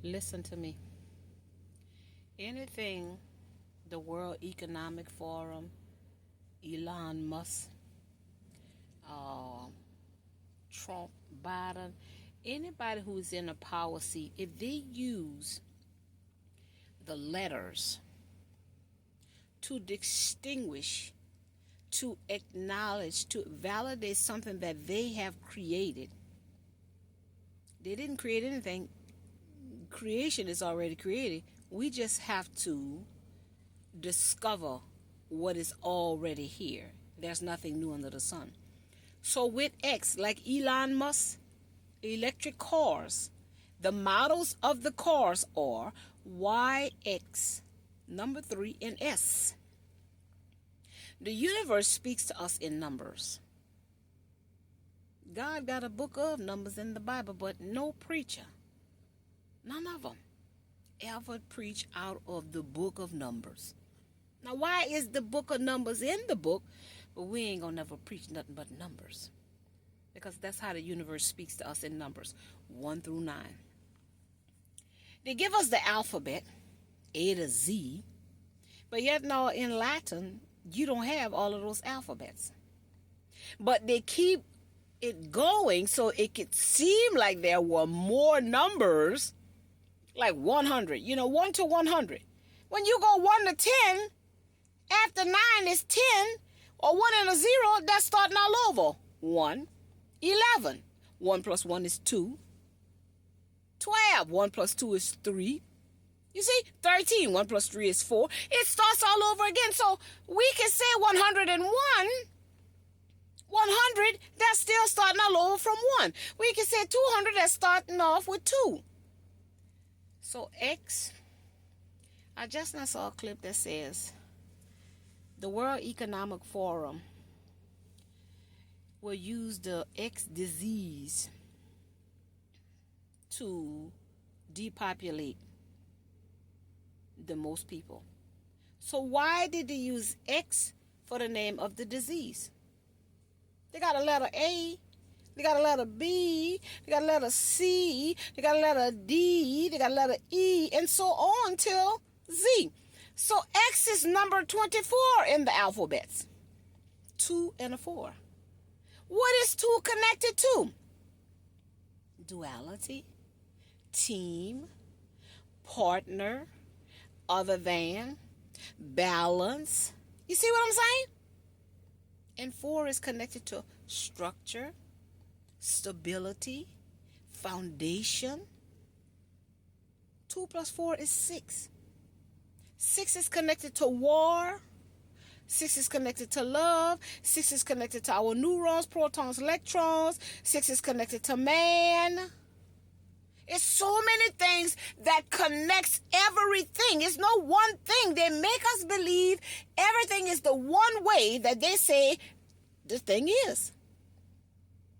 Listen to me. Anything the World Economic Forum, Elon Musk, uh, Trump, Biden, anybody who's in a power seat, if they use the letters to distinguish, to acknowledge, to validate something that they have created, they didn't create anything. Creation is already created. We just have to discover what is already here. There's nothing new under the sun. So with X, like Elon Musk, electric cars, the models of the cars are YX, number 3, and S. The universe speaks to us in numbers. God got a book of numbers in the Bible, but no preacher, none of them, ever preach out of the book of numbers. Now, why is the book of numbers in the book, but we ain't gonna never preach nothing but numbers? Because that's how the universe speaks to us in numbers, 1 through 9. They give us the alphabet, A to Z, but yet now in Latin, you don't have all of those alphabets. But they keep it going so it could seem like there were more numbers, like 100, 1 to 100. When you go 1 to 10, after 9 is 10, or 1 and a 0, that's starting all over. 1, 11. 1 plus 1 is 2. 12. 1 plus 2 is 3. You see, 13. 1 plus 3 is 4. It starts all over again. So we can say 101. 100, that's still starting all over from 1. We can say 200, that's starting off with 2. So X, I just now saw a clip that says the World Economic Forum will use the X disease to depopulate the most people. So why did they use X for the name of the disease? They got a letter A, they got a letter B, they got a letter C, they got a letter D, they got a letter E, and so on till Z. So X is number 24 in the alphabets. 2 and a 4. What is 2 connected to? Duality, team, partner, other than, balance. You see what I'm saying? And 4 is connected to structure, stability, foundation. 2 plus 4 is 6. 6 is connected to war. 6 is connected to love. 6 is connected to our neurons, protons, electrons. 6 is connected to man. It's so many things that connects everything. It's no one thing. They make us believe everything is the one way that they say the thing is.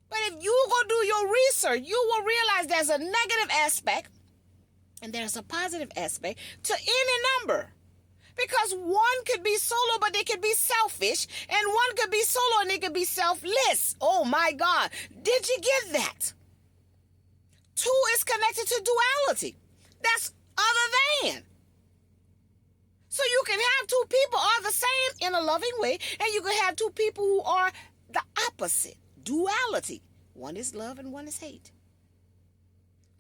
But if you go do your research, you will realize there's a negative aspect and there's a positive aspect to any number. Because 1 could be solo, but they could be selfish. And 1 could be solo and they could be selfless. Oh my God. Did you get that? 2 is connected to duality. That's other than. So you can have 2 people are the same in a loving way, and you can have 2 people who are the opposite. Duality. 1 is love and 1 is hate.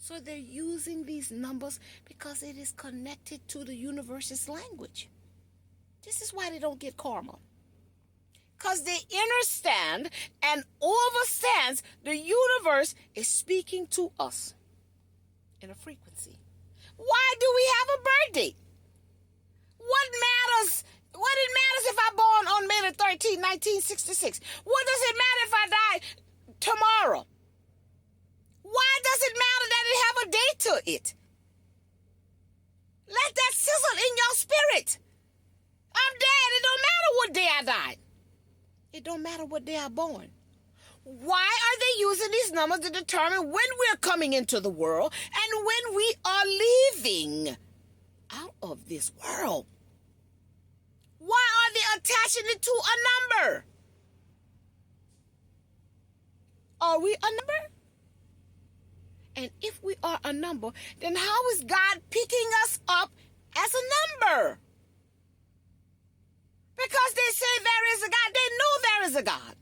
So they're using these numbers because it is connected to the universe's language. This is why they don't get karma. Because they understand and understands the universe is speaking to us in a frequency. Why do we have a birthday? What matters? What it matters if I'm born on May the 13th, 1966? What does it matter if I die tomorrow? Why does it matter that it have a date to it? Let that sizzle in your spirit. I'm dead. It don't matter what day I died. It don't matter what day I'm born. Why are they using these numbers to determine when we're coming into the world and when we are leaving out of this world? Why are they attaching it to a number? Are we a number? And if we are a number, then how is God picking us up as a number? Because they say there is a God. They know there is a God.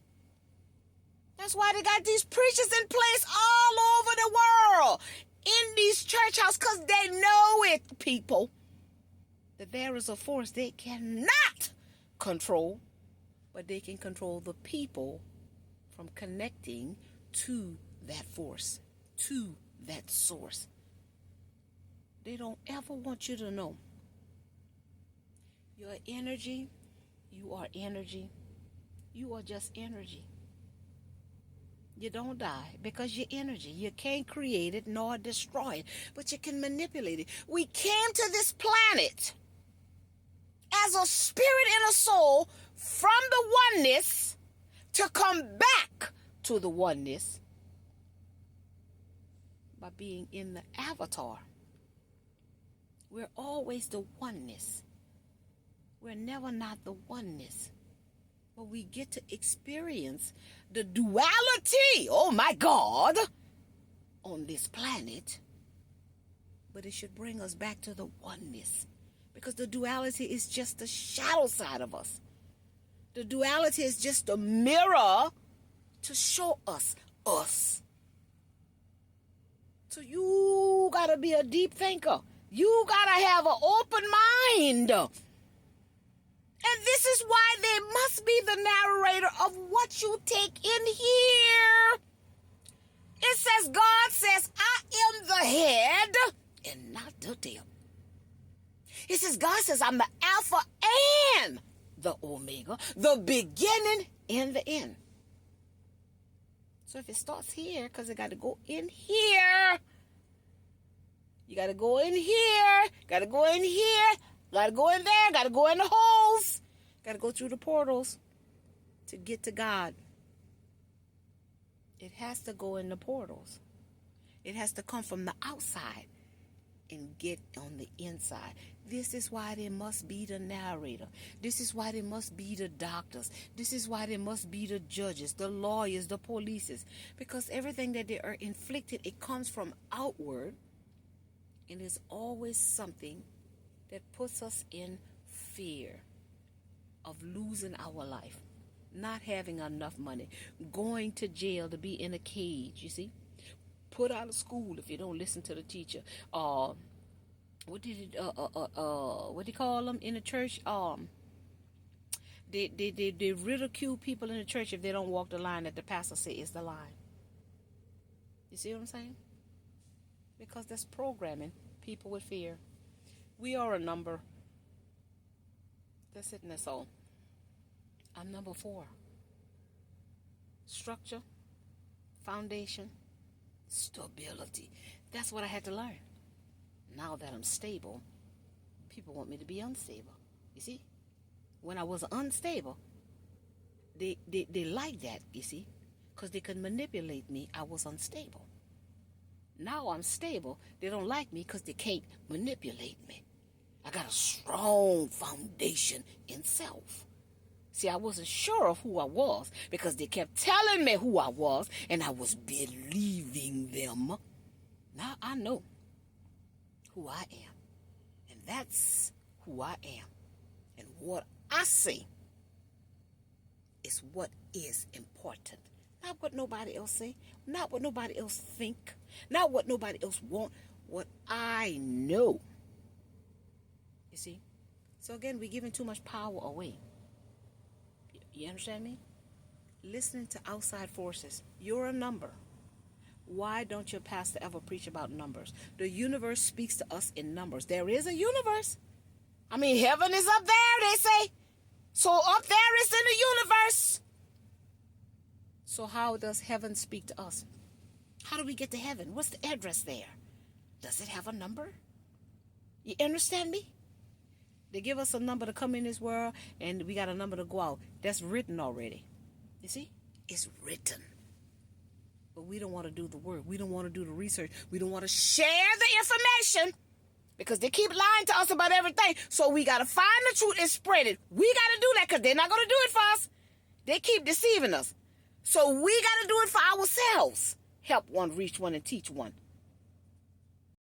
That's why they got these preachers in place all over the world in these church houses, because they know it, people, that there is a force they cannot control, but they can control the people from connecting to that force, to that source. They don't ever want you to know your energy. You are energy. You are just energy. You don't die because you're energy. You can't create it nor destroy it, but you can manipulate it. We came to this planet as a spirit and a soul from the oneness to come back to the oneness by being in the avatar. We're always the oneness. We're never not the oneness. But we get to experience the duality, oh my God, on this planet. But it should bring us back to the oneness, because the duality is just the shadow side of us. The duality is just a mirror to show us us. So you gotta be a deep thinker. You gotta have an open mind. And this is why they must be the narrator of what you take in here. It says, God says, I am the head and not the tail. It says, God says, I'm the Alpha and the Omega, the beginning and the end. So if it starts here, because it got to go in here. You got to go in here, got to go in here. Got to go in there, got to go in the holes, got to go through the portals to get to God. It has to go in the portals. It has to come from the outside and get on the inside. This is why there must be the narrator. This is why there must be the doctors. This is why there must be the judges, the lawyers, the polices. Because everything that they are inflicted, it comes from outward. And there's always something that puts us in fear of losing our life, not having enough money, going to jail to be in a cage, you see, put out of school if you don't listen to the teacher. What do you call them in the church? They ridicule people in the church if they don't walk the line that the pastor say is the line. You see what I'm saying? Because that's programming people with fear. We are a number. That's it in their soul. I'm number 4. Structure, foundation, stability. That's what I had to learn. Now that I'm stable, people want me to be unstable. You see? When I was unstable, they like that, you see? Because they could manipulate me. I was unstable. Now I'm stable. They don't like me because they can't manipulate me. I got a strong foundation in self. See, I wasn't sure of who I was because they kept telling me who I was, and I was believing them. Now I know who I am, and that's who I am. And what I say is what is important. Not what nobody else say, not what nobody else think, not what nobody else want, what I know. You see? So again, we're giving too much power away. You understand me? Listening to outside forces. You're a number. Why don't your pastor ever preach about numbers? The universe speaks to us in numbers. There is a universe. I mean, heaven is up there, they say. So up there is in the universe. So how does heaven speak to us? How do we get to heaven? What's the address there? Does it have a number? You understand me? They give us a number to come in this world, and we got a number to go out. That's written already. You see? It's written. But we don't want to do the work. We don't want to do the research. We don't want to share the information because they keep lying to us about everything. So we got to find the truth and spread it. We got to do that because they're not going to do it for us. They keep deceiving us. So we got to do it for ourselves. Help one, reach one, and teach one.